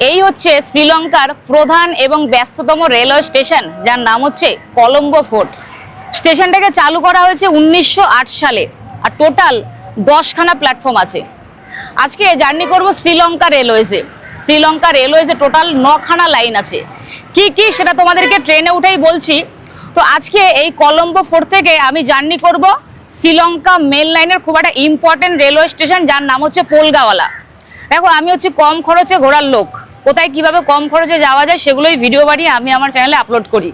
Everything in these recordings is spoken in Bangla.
এই হচ্ছে শ্রীলঙ্কার প্রধান এবং ব্যস্ততম রেলওয়ে স্টেশন, যার নাম হচ্ছে কলম্বো ফোর্ট। স্টেশনটাকে চালু করা হয়েছে 1908 সালে, আর টোটাল 10খানা প্ল্যাটফর্ম আছে। আজকে জার্নি করব শ্রীলঙ্কা রেলওয়েজে। শ্রীলঙ্কা রেলওয়েজে টোটাল 9খানা লাইন আছে। কি কি সেটা তোমাদেরকে ট্রেনে উঠেই বলছি। তো আজকে এই কলম্বো ফোর্ট থেকে আমি জার্নি করব শ্রীলঙ্কা মেল লাইনের খুব একটা ইম্পর্টেন্ট রেলওয়ে স্টেশন, যার নাম হচ্ছে পোলগাওয়ালা। দেখো, আমি হচ্ছে কম খরচে ঘোরার লোক। কোথায় কিভাবে কম খরচে যাওয়া যায় সেগুলোই ভিডিও বানিয়ে আমি আমার চ্যানেলে আপলোড করি।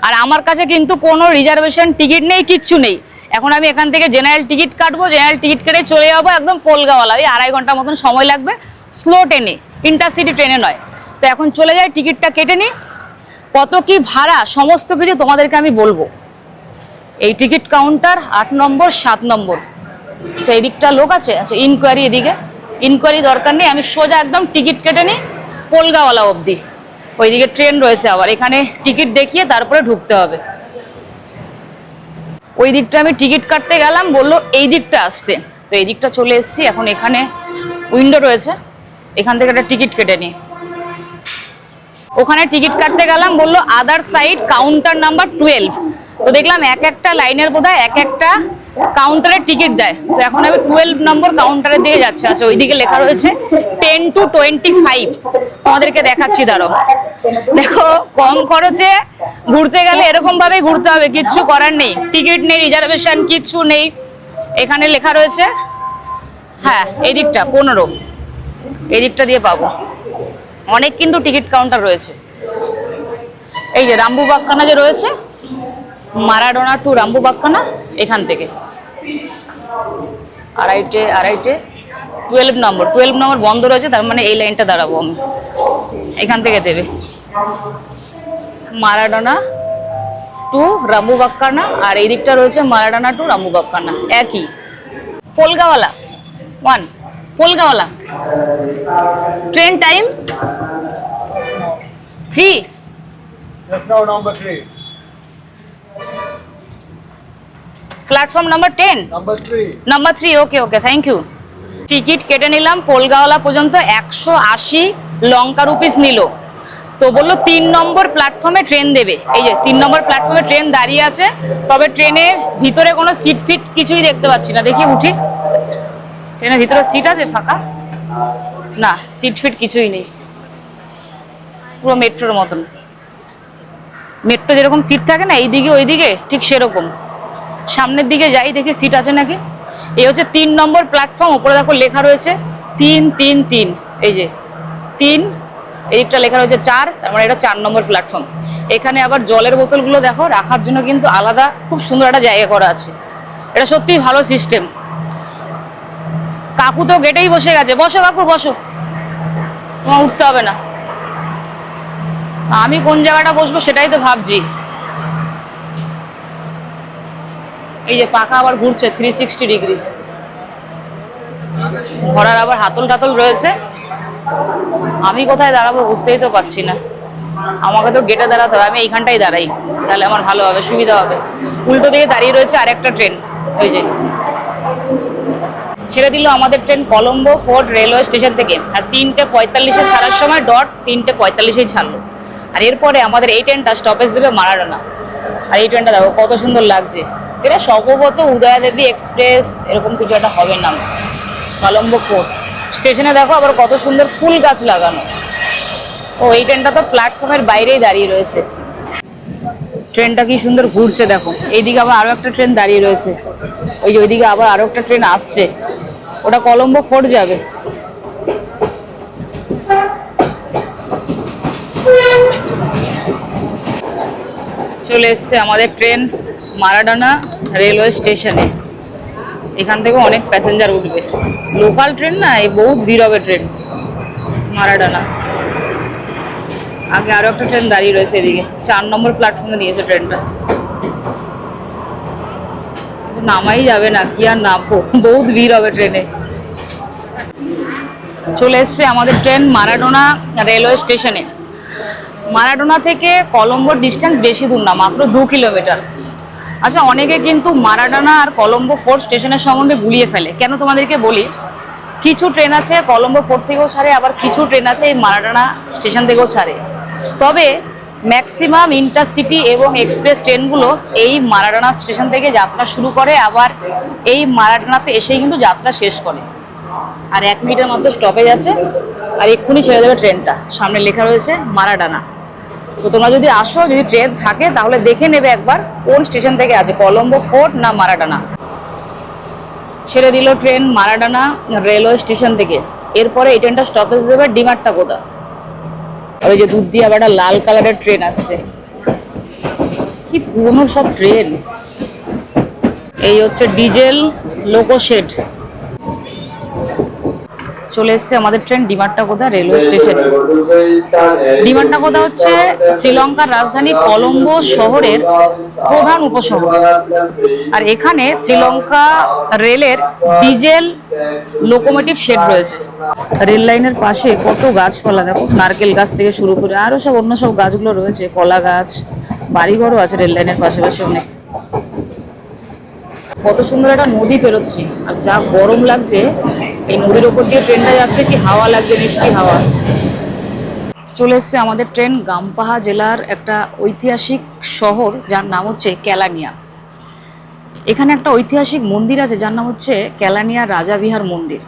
আর আমার কাছে কিন্তু কোনো রিজার্ভেশন টিকিট নেই, কিচ্ছু নেই। এখন আমি এখান থেকে জেনারেল টিকিট কাটবো, জেনারেল টিকিট কেটে চলে যাবো একদম পোলগাওয়ালা। ওই 2.5 ঘন্টার মতন সময় লাগবে, স্লো ট্রেনে, ইন্টারসিটি ট্রেনে নয়। তো এখন চলে যাই, টিকিটটা কেটে নিই। কত কি ভাড়া সমস্ত কিছু তোমাদেরকে আমি বলবো। এই টিকিট কাউন্টার 8 নম্বর 7 নম্বর। আচ্ছা, এই দিকটা লোক আছে। আচ্ছা, ইনকোয়ারি এদিকে। ইনকোয়ারি দরকার নেই, আমি সোজা একদম টিকিট কেটে নিই পোলগাওয়ালা অবধি। ওইদিকে ট্রেন রয়েছে, আবার এখানে টিকিট দেখিয়ে তারপরে ঢুকতে হবে। ওই দিকটা আমি টিকিট কাটতে গেলাম, বললো এই দিকটা আসতে। তো এই দিকটা চলে এসেছি। এখন এখানে উইন্ডো রয়েছে, এখান থেকে একটা টিকিট কেটে নিই। ওখানে টিকিট কাটতে গেলাম, বললো আদার সাইড কাউন্টার নাম্বার 12। তো দেখলাম এক একটা লাইনের বোধহয় এক একটা কাউন্টারে টিকিট দেয়। তো এখন আমি 12 নম্বর কাউন্টারের দিকে যাচ্ছি। আচ্ছা, ওইদিকে লেখা রয়েছে 10 to 25। তোমাদেরকে দেখাচ্ছি, দাঁড়ো। দেখো, কম খরচে ঘুরতে গেলে এরকম ভাবেই ঘুরতে হবে, কিচ্ছু করার নেই। টিকিট নেই, রিজার্ভেশন কিচ্ছু নেই। এখানে লেখা রয়েছে, হ্যাঁ এই দিকটা 15, এই দিকটা দিয়ে পাবো। অনেক কিন্তু টিকিট কাউন্টার রয়েছে। এই যে রাম্বুবাক্কানা যে রয়েছে, মারাডোনা টু রাম্বুবাক্কানা, এখান থেকে আড়াইটে 12 নম্বর বন্ধ রয়েছে, তার মানে এই লাইনটা দাঁড়াবো আমি। এখান থেকে দেবে মারাডোনা টু রাম্বুবাক্কানা, আর এই দিকটা রয়েছে মারাডোনা টু রাম্বুবাক্কানা, একই। Polgahawela 1, Polgahawela. Train time 3। Just now number 3. Platform number 10। Number 3. Okay, thank you. Ticket কেটে নিলাম। পোলগাওয়ালা পর্যন্ত 180 লঙ্কা রুপিস নিল। তো বললো 3 নম্বর প্ল্যাটফর্মে ট্রেন দেবে। এই যে 3 নম্বর প্ল্যাটফর্মে ট্রেন দাঁড়িয়ে আছে, তবে ট্রেনের ভিতরে কোনো সিট ফিট কিছুই দেখতে পাচ্ছি না। দেখি উঠি, ট্রেনের ভিতরে সিট আছে ফাঁকা? না, সিট ফিট কিছুই নেই। পুরো মেট্রোর মতন। মেট্রো যেরকম সিট থাকে না এইদিকে ওইদিকে, ঠিক সেরকম। সামনের দিকে যাই, দেখি সিট আছে নাকি। এই হচ্ছে 3 নম্বর প্ল্যাটফর্ম। উপরে দেখো লেখা রয়েছে 333। এই যে 3, এদিকটা লেখা রয়েছে 4, তার মানে এটা 4 নম্বর প্ল্যাটফর্ম। এখানে আবার জলের বোতলগুলো দেখো রাখার জন্য কিন্তু আলাদা খুব সুন্দর একটা জায়গা করা আছে। এটা সত্যিই ভালো সিস্টেম। কাকু তো গেটেই বসে গেছে। বসো কাকু, বসো, তোমার উঠতে হবে না। আমি কোন জায়গাটা বসবো সেটাই তো ভাবছি। এই যে পাখা আবার ঘুরছে 360 ডিগ্রি। ঘোড়ার আবার হাতল টাতল রয়েছে। আমি কোথায় দাঁড়াবো বুঝতেই তো পারছি না। আমাকে তো গেটে দাঁড়াতে হবে, আমি এইখানটাই দাঁড়াই, তাহলে আমার ভালো হবে, সুবিধা হবে। উল্টো দিকে দাঁড়িয়ে রয়েছে আরেকটা ট্রেন। ওই যে ছেড়ে দিল আমাদের train Colombo fort railway station থেকে। আর 3:45 ছাড়ার সময় ডট 3:45 ছাড়লো। আর এরপরে আমাদের এই ট্রেনটা স্টপেজ দেবে মারাডোনা। আর এই ট্রেনটা দেখো কত সুন্দর লাগছে। এটা সম্ভবত উদয়াদেবী এক্সপ্রেস এরকম কিছু একটা হবে নাম। কলম্বো ফোর্ট স্টেশনে দেখো আবার কত সুন্দর ফুল গাছ লাগানো। ও, এই ট্রেনটা তো প্ল্যাটফর্মের বাইরেই দাঁড়িয়ে রয়েছে। ট্রেনটা কি সুন্দর ঘুরছে দেখো। এইদিকে আবার আরো একটা ট্রেন দাঁড়িয়ে রয়েছে। ওই যে ওইদিকে আবার আরো একটা ট্রেন আসছে, ওটা কলম্বো ফোর্ট যাবে। চলে এসছে আমাদের ট্রেন মারাডোনা রেলওয়ে স্টেশনে। এখান থেকে অনেক প্যাসেঞ্জার উঠবে। লোকাল ট্রেন না, এই বহুত ভিড় হবে ট্রেন মারাডোনা। আগে আরো একটা ট্রেন দাঁড়িয়ে রয়েছে এদিকে, 4 নম্বর প্ল্যাটফর্মে নিয়েছে ট্রেনটা। নামাই যাবে না, কি আর নামবো, বহুত ভিড় হবে ট্রেনে। চলে এসছে আমাদের ট্রেন মারাডোনা রেলওয়ে স্টেশনে। মারাডোনা থেকে কলম্বোর ডিস্টেন্স বেশি দূর না, মাত্র 2 কিলোমিটার। আচ্ছা, অনেকে কিন্তু মারাডোনা আর কলম্বো ফোর্ট স্টেশনের সম্বন্ধে গুলিয়ে ফেলে। কেন তোমাদেরকে বলি, কিছু ট্রেন আছে কলম্বো ফোর্ট থেকেও ছাড়ে, আবার কিছু ট্রেন আছে এই মারাডানা স্টেশন থেকেও ছাড়ে। তবে ম্যাক্সিমাম ইন্টারসিটি এবং এক্সপ্রেস ট্রেনগুলো এই মারাডানা স্টেশন থেকে যাত্রা শুরু করে, আবার এই মারাডানাতে এসেই কিন্তু যাত্রা শেষ করে। আর 1 মিনিটের মধ্যে স্টপেজ আছে, আর এক্ষুনি ছেড়ে দেবে ট্রেনটা। সামনে লেখা রয়েছে মারাডানা। তো তোমরা যদি আসো, যদি ট্রেন থাকে তাহলে দেখে নেবে একবার কোন স্টেশন থেকে আছে, কলম্বো ফোর্ট না মারাডানা। ছেড়ে দিল ট্রেন মারাডানা রেলওয়ে স্টেশন থেকে। এরপরে এই ট্রেনটা স্টপেজ দেবে ডিমাট্টাকোদা। ওই যে দুধ দিয়ে আবার একটা লাল কালারের ট্রেন আসছে, কি পুরনো সব ট্রেন। এই হচ্ছে ডিজেল লোকো শেড। চলে এসছে আমাদের ট্রেন ডিমাট্টাকোদা রেলওয়ে স্টেশন। ডিমাট্টাকোদা হচ্ছে শ্রীলঙ্কার রাজধানী কলম্বো শহরের প্রধান উপশহর। আর এখানে শ্রীলঙ্কা রেলের ডিজেল লোকোমোটিভ শেড রয়েছে। রেল লাইনের পাশে কত গাছপালা দেখো, নারকেল গাছ থেকে শুরু করে আরো সব অন্য সব গাছগুলো রয়েছে, কলা গাছ, বাড়িঘরও আছে রেল লাইনের পাশাপাশি অনেক। কত সুন্দর একটা নদী পেরোচ্ছি, আর যা গরম লাগছে। এই নদীর ওপর দিয়ে ট্রেনটা যাচ্ছে, কি হাওয়া লাগছে, মিষ্টি হাওয়া। চলে এসছে আমাদের ট্রেন গামপাহা জেলার একটা ঐতিহাসিক শহর, যার নাম হচ্ছে কেলানিয়া। এখানে একটা ঐতিহাসিক মন্দির আছে যার নাম হচ্ছে কেলানিয়া রাজাবিহার মন্দির।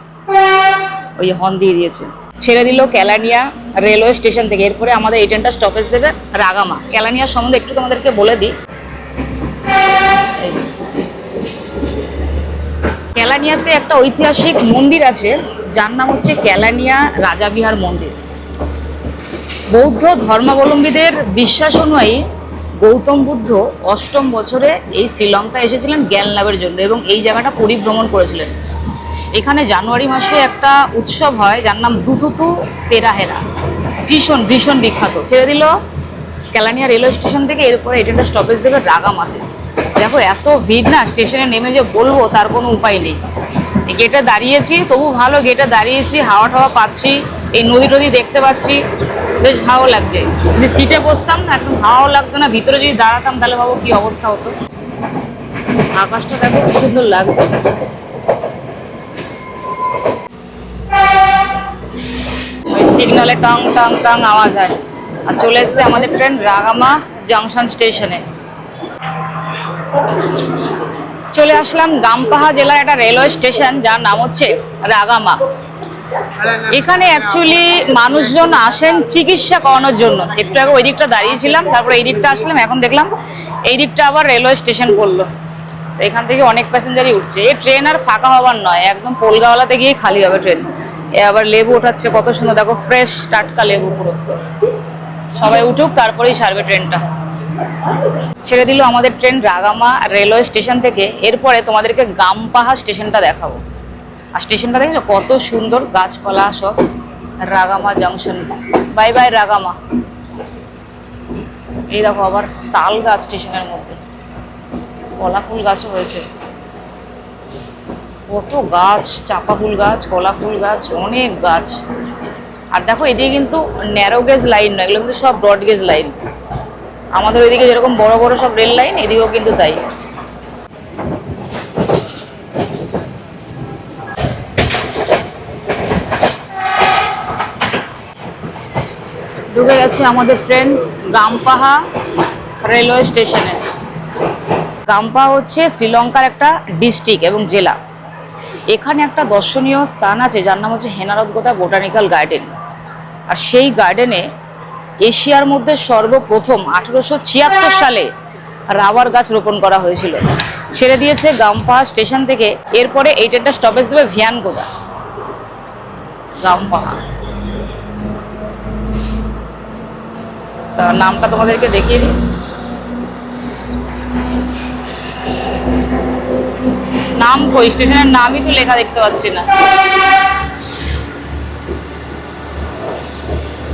ওই হর্ন দিয়ে দিয়েছে। ছেড়ে দিল কেলানিয়া রেলওয়ে স্টেশন থেকে। এরপরে আমাদের এই ট্রেনটা স্টপেজ দেবে রাগামা। কেলানিয়া সম্বন্ধে একটু তোমাদেরকে বলে দিই। কেলানিয়াতে একটা ঐতিহাসিক মন্দির আছে যার নাম হচ্ছে কেলানিয়া রাজাবিহার মন্দির। বৌদ্ধ ধর্মাবলম্বীদের বিশ্বাস অনুযায়ী গৌতম বুদ্ধ 8ম বছরে এই শ্রীলঙ্কা এসেছিলেন জ্ঞান লাভের জন্য এবং এই জায়গাটা পরিভ্রমণ করেছিলেন। এখানে জানুয়ারি মাসে একটা উৎসব হয় যার নাম দুতুতু পেরাহেরা, ভীষণ ভীষণ বিখ্যাত। ছেড়ে দিল কেলানিয়া রেলওয়ে স্টেশন থেকে। এরপরে এই ট্রেনটা স্টপেজ দেবে রাগামাতে। দেখো এত ভিড় না, স্টেশনে নেমে যে বলবো তার কোনো উপায় নেই। গেটে দাঁড়িয়েছি, তবু ভালো গেটে দাঁড়িয়েছি, হাওয়া টাওয়া পাচ্ছি, এই নদী টদী দেখতে পাচ্ছি, বেশ ভালো লাগছে। যদি সিটে বসতাম না একদম হাওয়াও লাগতো না, ভিতরে যদি দাঁড়াতাম তাহলে ভাবো কি অবস্থা হতো। আকাশটা দেখো কি সুন্দর লাগছে। ওই সিগনালে টং টং টং আওয়াজ হয়। আর চলে এসছে আমাদের ট্রেন রাগামা জাংশন স্টেশনে। চলে আসলাম গামপাহা জেলার একটা রেলওয়ে স্টেশন যার নাম হচ্ছে রাগামা। এখানে অ্যাকচুয়ালি মানুষজন আসেন চিকিৎসা করানোর জন্য। একটু আগে ওই দিকটা দাঁড়িয়েছিলাম, তারপর এই দিকটা আসলাম, এখন দেখলাম এই দিকটা আবার রেলওয়ে স্টেশন করলো। এখান থেকে অনেক প্যাসেঞ্জারই উঠছে। এই ট্রেন আর ফাঁকা হবার নয়, একদম পোলগাওয়ালাতে গিয়ে খালি হবে ট্রেন। এ আবার লেবু ওঠাচ্ছে, কত সুন্দর দেখো, ফ্রেশ টাটকা লেবু পুরো। সবাই উঠুক তারপরেই ছাড়বে ট্রেনটা। ছেড়ে দিল আমাদের ট্রেন রাগামা রেলওয়ে স্টেশন থেকে। এরপরে তোমাদেরকে গামপাহা স্টেশনটা দেখাবো। আর স্টেশনটা দেখছো কত সুন্দর, গাছপালা সব। রাগামা জাংশন, বাই বাই রাগামা। এই দেখো আবার তাল গাছ স্টেশনের মধ্যে, কলা ফুল গাছও হয়েছে, কত গাছ, চাপা ফুল গাছ, কলা ফুল গাছ, অনেক গাছ। আর দেখো এদিকে কিন্তু ন্যারো গেজ লাইন নয়, এগুলো কিন্তু সব ব্রড গেজ লাইন। আমাদের ওইদিকে যেরকম বড় বড় সব রেল লাইন, এদিকেও কিন্তু তাই। ঢুকে গেছে আমাদের ট্রেন গামপাহা রেলওয়ে স্টেশনে। গামপাহা হচ্ছে শ্রীলঙ্কার একটা ডিস্ট্রিক্ট এবং জেলা। এখানে একটা দর্শনীয় স্থান আছে যার নাম হচ্ছে হেনারদগোদা বোটানিক্যাল গার্ডেন। আর সেই গার্ডেনে এশিয়ার মধ্যে সর্বপ্রথম 1876 সালে রাবার গাছ রোপণ করা হয়েছিল। ছেড়ে দিয়েছে গামপাহা স্টেশন থেকে। এরপরে এই ট্রেনটা স্টপেজ দেবে ভিয়ানগোদা। গামপাহা নামটা তোমাদেরকে দেখিয়ে দিই। নাম কই, স্টেশনের নামই তো লেখা দেখতে পাচ্ছি না।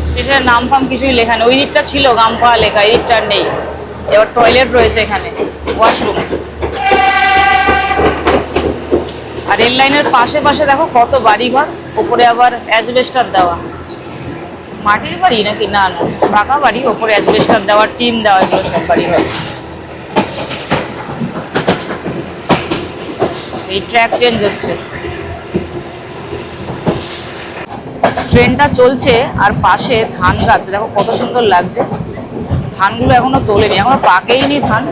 স্টেশনের নাম ফাম কিছুই লেখা নেই। ওই দিকটা ছিল গামপাহা লেখা, এই দিকটা নেই। এবার টয়লেট রয়েছে এখানে, ওয়াশরুম। আর রেল লাইনের পাশে পাশে দেখো কত বাড়িঘর, ওপরে আবার অ্যাসবেস্টার দেওয়া। মাটির বাড়ি নাকি, না না পাকা বাড়ি, ওপরে অ্যাসবেস্টার দেওয়া, টিন দেওয়া, এগুলো সব বাড়িঘর। এই ট্র্যাক চেঞ্জ হচ্ছে। ট্রেনটা চলছে আর পাশে ধান গাছ, দেখো কত সুন্দর লাগছে। ধানগুলো এখনো তোলেনি, এখনো পাকেইনি ধান।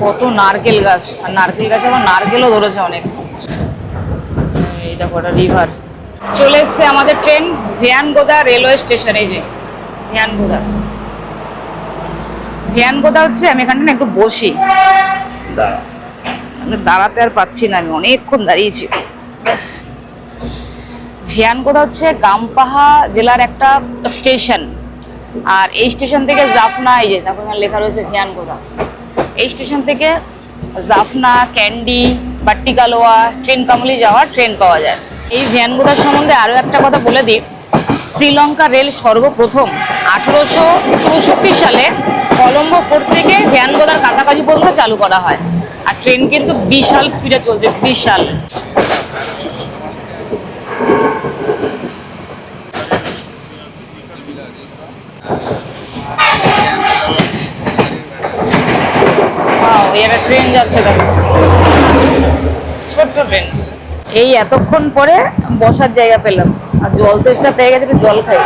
কত নারকেল গাছ, আর নারকেল গাছে আবার নারকেলও ধরেছে অনেক। এই দেখো এটা রিভার। চলে এসছে আমাদের ট্রেন ভিয়ানগোদা রেলওয়ে স্টেশন। এই যে ভিয়ানগোদা, ভিয়ানগোদা হচ্ছে, আমি এখানটা না একটু বসি, দাঁড়াতে আর পাচ্ছি না, আমি অনেকক্ষণ দাঁড়িয়েছি। ব্যাস, ভিয়ানগোদা হচ্ছে গামপাহা জেলার একটা স্টেশন। আর এই স্টেশন থেকে জাফনা, এই যে দেখো এখানে লেখা রয়েছে ভিয়ানগোদা, এই স্টেশন থেকে জাফনা, ক্যান্ডি, বাট্টিকালোয়া, ট্রেন কামলি যাওয়ার ট্রেন পাওয়া যায়। এই ভিয়ানগোদার সম্বন্ধে আরও একটা কথা বলে দিই, শ্রীলঙ্কা রেল সর্বপ্রথম 1864 সালে কলম্বো ফোর্ট থেকে ভিয়ানগোদার কাছাকাছি পর্যন্ত চালু করা হয়। আর ট্রেন কিন্তু বিশাল স্পিডে চলছে, বিশাল। ট্রেন যাচ্ছে, দেখো ছোট্ট ট্রেন। এই এতক্ষণ পরে বসার জায়গা পেলাম, আর জল তেষ্টা পেয়ে গেছে, একটু জল খাই।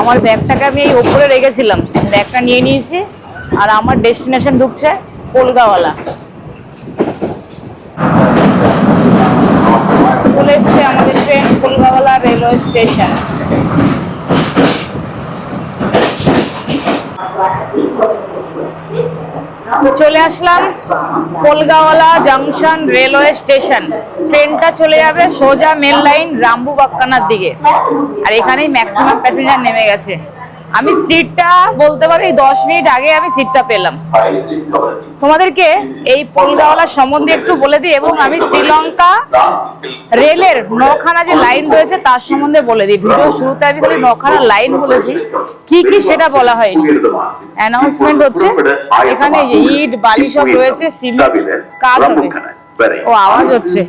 আমার ব্যাগটাকে আমি এই ওপরে রেখেছিলাম, ব্যাগটা নিয়ে নিয়েছি। আর আমার ডেস্টিনেশন ঢুকছে কলকাওয়ালা। চলে এসছে আমাদের ট্রেন কলকাওয়ালা রেলওয়ে স্টেশন। চলে আসলাম কলকাওয়ালা জংশন রেলওয়ে স্টেশন। ট্রেনটা চলে যাবে সোজা মেন লাইন রামবুবাক্কানার দিকে। আর এখানেই ম্যাক্সিমাম প্যাসেঞ্জার নেমে গেছে। আমি সিটটা বলতে পারি 10 মিনিট আগে আমি সিটটা পেলাম। তোমাদেরকে এই কলকাওয়ালা সম্বন্ধে একটু বলে দিই, এবং আমি শ্রীলঙ্কা রেলের 9খানা যে লাইন রয়েছে তার সম্বন্ধে বলে দিই। ভিডিও শুরুতে আমি খালি 9খানা লাইন বলেছি, কি কি সেটা বলা হয়নি। অ্যানাউন্সমেন্ট হচ্ছে, এখানে ইট বালি সব রয়েছে, সিমেন্ট কাজ হবে। ও আওয়াজ হচ্ছে,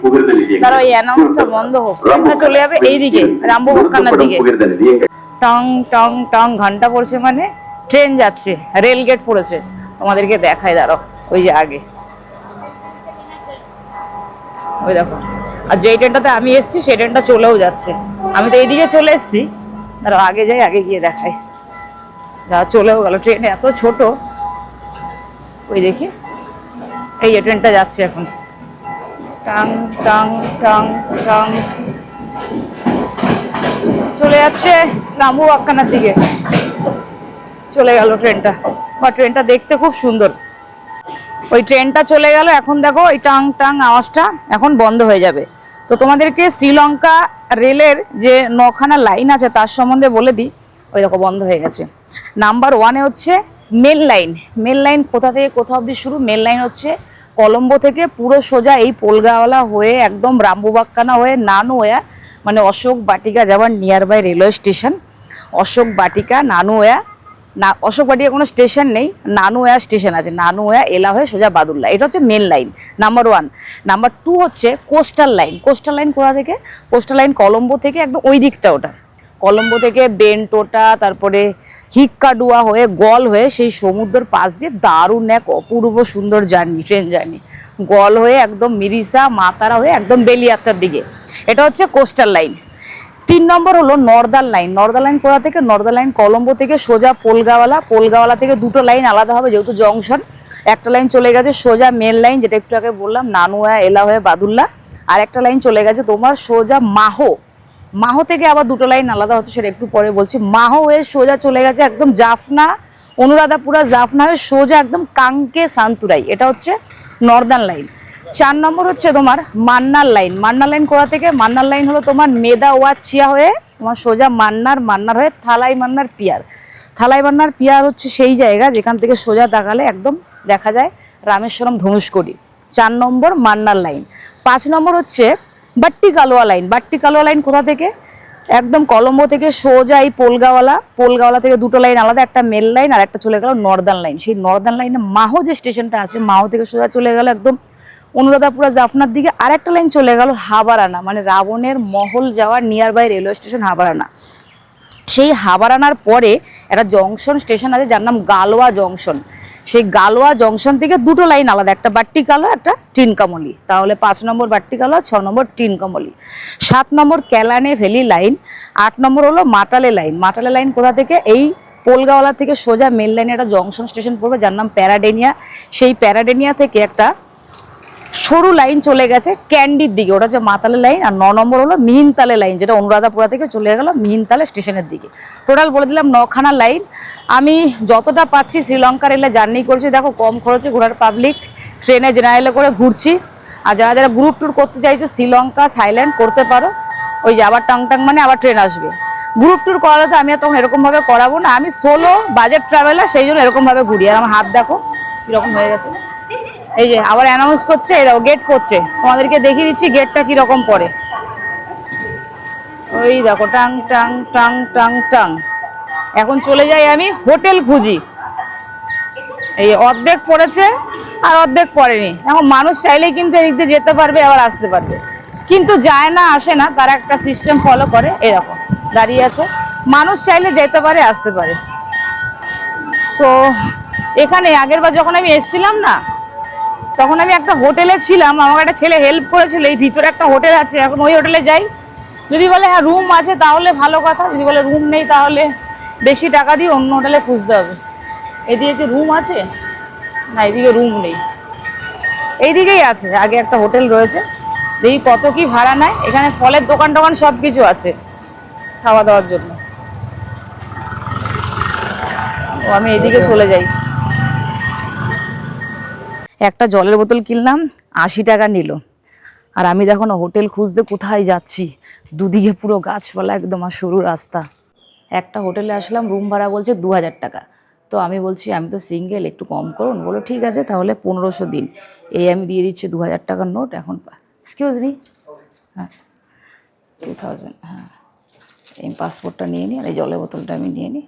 তারা ওই অ্যানাউন্সটা বন্ধ হোক। ট্রেনটা চলে যাবে এইদিকে রামবুবাক্কানার দিকে। টং টং টং ঘন্টা পড়ছে, মানে ট্রেন যাচ্ছে, রেল গেট পড়েছে। তোমাদেরকে দেখাই, দাঁড়াও, ওই যে আগে, ওই দেখো। আর যেই ট্রেনটাতে আমি এসছি সেই ট্রেনটা চলেও যাচ্ছে। আমি তো এইদিকে চলে এসছি, দাঁড়াও আগে যাই, আগে গিয়ে দেখাই। যারা চলেও গেল, ট্রেন এত ছোট। ওই দেখি, এই যে ট্রেনটা যাচ্ছে এখন, টাং টাং টাং টাং চলে যাচ্ছে রামবুবাক্কানার দিকে। চলে গেল ট্রেনটা, বা ট্রেনটা দেখতে খুব সুন্দর। ওই ট্রেনটা চলে গেল, এখন দেখো ওই টাং টাং আওয়াজটা এখন বন্ধ হয়ে যাবে। তো তোমাদেরকে শ্রীলঙ্কা রেলের যে 9খানা লাইন আছে তার সম্বন্ধে বলে দিই। ওই দেখো বন্ধ হয়ে গেছে। নাম্বার 1-এ হচ্ছে মেন লাইন। মেন লাইন কোথা থেকে কোথা অবধি শুরু? মেন লাইন হচ্ছে কলম্বো থেকে পুরো সোজা এই পোলগাওয়ালা হয়ে একদম রামবুবাক্কানা হয়ে নানুয়া, মানে অশোক বাটিকা যাওয়ার near by railway station. Ashok Vatika, Nanuoya, না অশোক বাটিকা কোনো স্টেশন নেই, নানুয়া স্টেশন আছে। নানুয়া এলা হয়ে সোজা বাদুল্লা, এটা হচ্ছে মেন লাইন নাম্বার 1। নাম্বার 2 হচ্ছে কোস্টাল লাইন। কোস্টাল লাইন কোথা থেকে? কোস্টাল লাইন কলম্বো থেকে একদম ওই দিকটা, ওটা কলম্বো থেকে বেনটোটা, তারপরে হিক্কাডুয়া হয়ে গল হয়ে সেই সমুদ্রের পাশ দিয়ে দারুণ এক অপূর্ব সুন্দর জার্নি, ট্রেন জার্নি। গল হয়ে একদম মিরিসা মাতারা হয়ে একদম বেলিয়াত্রার দিকে, এটা হচ্ছে কোস্টাল লাইন। 3 নম্বর হলো নর্দার্ন লাইন। নর্দার্ন লাইন কোথা থেকে? নর্দার্ন লাইন কলম্বো থেকে সোজা পোলগাওয়ালা। পোলগাওয়ালা থেকে 2টো লাইন আলাদা হবে যেহেতু জংশন। একটা লাইন চলে গেছে সোজা মেন লাইন, যেটা একটু আগে বললাম, নানুয়া এলা হয়ে বাদুল্লা। আর একটা লাইন চলে গেছে তোমার সোজা মাহো। মাহো থেকে আবার 2টো লাইন আলাদা হচ্ছে, সেটা একটু পরে বলছি। মাহো হয়ে সোজা চলে গেছে একদম জাফনা, অনুরাধাপুরা জাফনা হয়ে সোজা একদম কাঙ্কে সান্তুরাই, এটা হচ্ছে নর্দার্ন লাইন। 4 নম্বর হচ্ছে তোমার মান্নার লাইন। মান্নার লাইন কোথা থেকে? মান্নার লাইন হলো তোমার মেদাওয়াচিয়া হয়ে তোমার সোজা মান্নার হয়ে থালাই মান্নার পিয়ার। থালাই মান্নার পিয়ার হচ্ছে সেই জায়গা যেখান থেকে সোজা তাকালে একদম দেখা যায় রামেশ্বরম ধনুষ্কোটি। 4 নম্বর মান্নার লাইন। 5 নম্বর হচ্ছে বাট্টিকালোয়া লাইন। বাট্টিকালোয়া লাইন কোথা থেকে? একদম কলম্বো থেকে সোজা এই পোলগাওয়ালা থেকে 2টো লাইন আলাদা, একটা মেল লাইন আর একটা চলে গেল নর্দার্ন লাইন। সেই নর্দার্ন লাইনে মাহো যে স্টেশনটা আছে, মাহো থেকে সোজা চলে গেল একদম অনুরাধাপুরা জাফনার দিকে। আর একটা লাইন চলে গেল হাবারানা, মানে রাবণের মহল যাওয়ার নিয়ার বাই রেলওয়ে স্টেশন হাবারানা। সেই হাবারানার পরে একটা জংশন স্টেশন আছে যার নাম গালোয়া জংশন। সেই গালোয়া জংশন থেকে দুটো লাইন আলাদা, একটা ভার্টিকাল একটা ট্রিনকামলি। তাহলে 5 নম্বর ভার্টিকাল, 6 নম্বর ট্রিনকামলি। 7 নম্বর ক্যালানে ভ্যালি লাইন, 8 নম্বর হলো মাটালে লাইন। মাটালে লাইন কোথা থেকে? এই পোলগাওয়ালা থেকে সোজা মেল লাইনে একটা জংশন স্টেশন পড়বে যার নাম প্যারাডেনিয়া। সেই প্যারাডেনিয়া থেকে একটা সরু লাইন চলে গেছে ক্যান্ডির দিকে, ওটা হচ্ছে মাতালে লাইন। আর 9 নম্বর হলো মিহিনতালে লাইন, যেটা অনুরাধাপুরা থেকে চলে গেল মিহিনতালে স্টেশনের দিকে। টোটাল বলে দিলাম 9খানা লাইন। আমি যতটা পাচ্ছি শ্রীলঙ্কা রেলে জার্নি করছি, দেখো কম খরচে ঘোরার, পাবলিক ট্রেনে জেনারেলে করে ঘুরছি। আর যারা যারা গ্রুপ ট্যুর করতে চাইছো শ্রীলঙ্কা থাইল্যান্ড করতে পারো। ওই যে আবার টাং মানে আবার ট্রেন আসবে। গ্রুপ ট্যুর করালে তো আমি আর তখন এরকমভাবে করাবো না, আমি সোলো বাজেট ট্রাভেলার, সেই জন্য এরকমভাবে ঘুরি। আর আমার হাত দেখো কীরকম হয়ে গেছে। এই যে আবার অ্যানাউন্স করছে, এই দেখো গেট পড়ছে, তোমাদেরকে দেখিয়ে দিচ্ছি গেটটা কিরকম পড়ে। ওই দেখো tongue tongue tongue tongue tongue. এখন চলে যাই আমি হোটেল খুঁজি। এই অর্ধেক পড়েছে আর অর্ধেক পড়েনি। এখন মানুষ চাইলেই কিন্তু এদিক দিয়ে যেতে পারবে আবার আসতে পারবে, কিন্তু যায় না আসে না, তারা একটা সিস্টেম ফলো করে। এরকম দাঁড়িয়ে আছে, মানুষ চাইলে যেতে পারে আসতে পারে। তো এখানে আগেরবার যখন আমি এসেছিলাম না, তখন আমি একটা হোটেলে ছিলাম, আমাকে একটা ছেলে হেল্প করেছিল। এই ভিতরে একটা হোটেল আছে, এখন ওই হোটেলে যাই। যদি বলে হ্যাঁ রুম আছে তাহলে ভালো কথা, যদি বলে রুম নেই তাহলে বেশি টাকা দিয়ে অন্য হোটেলে খুঁজতে হবে। এদিকে কি রুম আছে? না, এদিকে রুম নেই, এইদিকেই আছে। আগে একটা হোটেল রয়েছে, দেখি কত কি ভাড়া নেয়। এখানে ফলের দোকান টোকান সব কিছু আছে খাওয়া দাওয়ার জন্য। ও আমি এদিকে চলে যাই। একটা জলের বোতল কিনলাম, 80 টাকা নিল। আর আমি দেখো না হোটেল খুঁজতে কোথায় যাচ্ছি, দুদিকে পুরো গাছপালা একদম, আর সরু রাস্তা। একটা হোটেলে আসলাম, রুম ভাড়া বলছে 2000 টাকা। তো আমি বলছি আমি তো সিঙ্গেল, একটু কম করুন। বলো ঠিক আছে তাহলে 1500 দিন। এই আমি দিয়ে দিচ্ছি 2000 টাকার নোট। এখন এক্সকিউজ মি, হ্যাঁ 2000, হ্যাঁ এই পাসপোর্টটা নিয়ে নিই, আর এই জলের বোতলটা আমি নিয়ে নিই।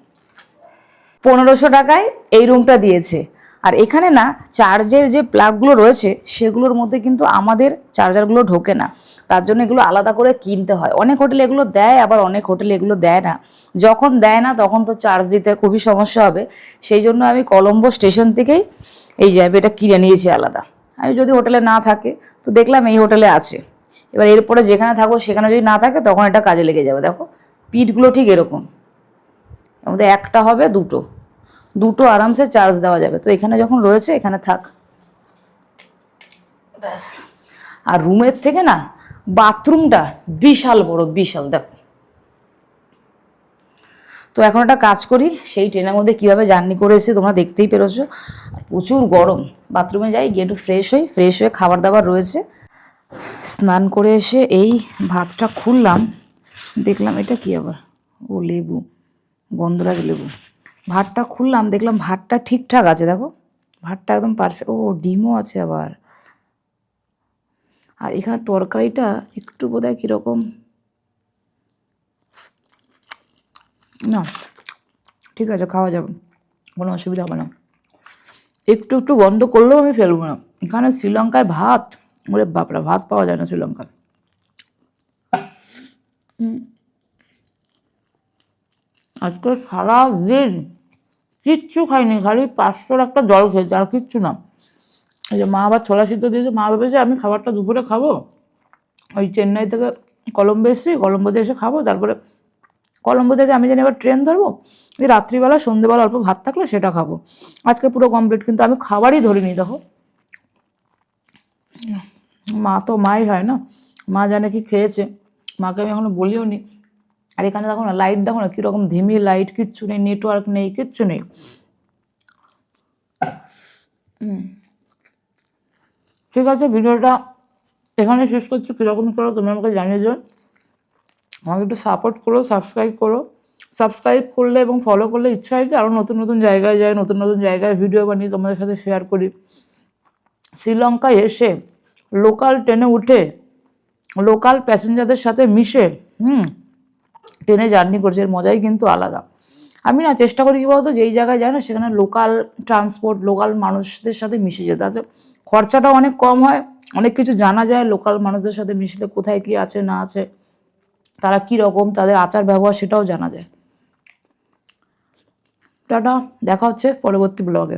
1500 টাকায় এই রুমটা দিয়েছে। আর এখানে না চার্জের যে প্লাগগুলো রয়েছে সেগুলোর মধ্যে কিন্তু আমাদের চার্জারগুলো ঢোকে না, তার জন্য এগুলো আলাদা করে কিনতে হয়। অনেক হোটেলে এগুলো দেয়, আবার অনেক হোটেলে এগুলো দেয় না। যখন দেয় না তখন তো চার্জ দিতে খুবই সমস্যা হবে। সেই জন্য আমি কলম্বো স্টেশন থেকেই এই যে এটা কিনে নিয়েছি আলাদা। আমি যদি হোটেলে না থাকে তো দেখলাম এই হোটেলে আছে, এবার এরপরে যেখানে থাকবো সেখানে যদি না থাকে তখন এটা কাজে লেগে যাবে। দেখো পিঠগুলো ঠিক এরকম, এর মধ্যে একটা হবে, দুটো আরামসে চার্জ দেওয়া যাবে। তো এখানে যখন রয়েছে এখানে থাক ব্যাস। আর রুমের থেকে না বাথরুমটা বিশাল বড়, বিশাল। দেখো তো এখন একটা কাজ করি, সেই ট্রেনের মধ্যে কীভাবে জার্নি করে এসেছি তোমরা দেখতেই পেরেছো। প্রচুর গরম, বাথরুমে যাই, গিয়ে একটু ফ্রেশ হয়ে খাবার দাবার রয়েছে। স্নান করে এসে এই ভাতটা খুললাম, দেখলাম এটা কি আবার, ও লেবু, গন্ধরাজ লেবু। ভাতটা খুললাম, দেখলাম ভাতটা ঠিকঠাক আছে। দেখো ভাতটা একদম পারফেক্ট। ও ডিমও আছে আবার। আর এখানে তরকারিটা একটু বোধহয় কীরকম, না ঠিক আছে খাওয়া যাবে, কোনো অসুবিধা হবে না। একটু গন্ধ করলেও আমি ফেলবো না। এখানে শ্রীলঙ্কায় ভাত, ওরে বাপরা, ভাত পাওয়া যায় না শ্রীলঙ্কায়। আজকে সারাদিন কিচ্ছু খাইনি, খালি 500 একটা জল খেয়েছি, আর কিচ্ছু না। এই যে মা আবার ছোলা সিদ্ধ দিয়েছে, মা ভেবেছে আমি খাবারটা দুপুরে খাবো। ওই চেন্নাই থেকে কলম্বো এসেছি, কলম্বোতে এসে খাবো, তারপরে কলম্বো থেকে আমি জানি এবার ট্রেন ধরবো, এই রাত্রিবেলা সন্ধ্যেবেলা অল্প ভাত থাকলে সেটা খাবো। আজকে পুরো কমপ্লিট, কিন্তু আমি খাবারই ধরিনি। দেখো মা তো মাই হয় না, মা জানে কি খেয়েছে, মাকে আমি এখনো বলিও নি। আর এখানে দেখো না লাইট, দেখো না কীরকম ধিমি লাইট, কিচ্ছু নেই, নেটওয়ার্ক নেই, কিচ্ছু নেই। ঠিক আছে, ভিডিওটা এখানে শেষ করছি। কীরকম করো তুমি আমাকে জানিয়ে দিও, আমাকে একটু সাপোর্ট করো, সাবস্ক্রাইব করলে এবং ফলো করলে ইচ্ছা হয় কি আরও নতুন জায়গায় যাই, নতুন জায়গায় ভিডিও বানিয়ে তোমাদের সাথে শেয়ার করি। শ্রীলঙ্কায় এসে লোকাল ট্রেনে উঠে লোকাল প্যাসেঞ্জারদের সাথে মিশে ট্রেনে জার্নি করছে, এর মজাই কিন্তু আলাদা। আমি না চেষ্টা করি কী বলতো, যেই জায়গায় যায় না সেখানে লোকাল ট্রান্সপোর্ট, লোকাল মানুষদের সাথে মিশে যেতে। আছে খরচাটাও অনেক কম হয়, অনেক কিছু জানা যায় লোকাল মানুষদের সাথে মিশলে, কোথায় কী আছে না আছে, তারা কী রকম, তাদের আচার ব্যবহার সেটাও জানা যায়। টাটা, দেখা হচ্ছে পরবর্তী ব্লগে।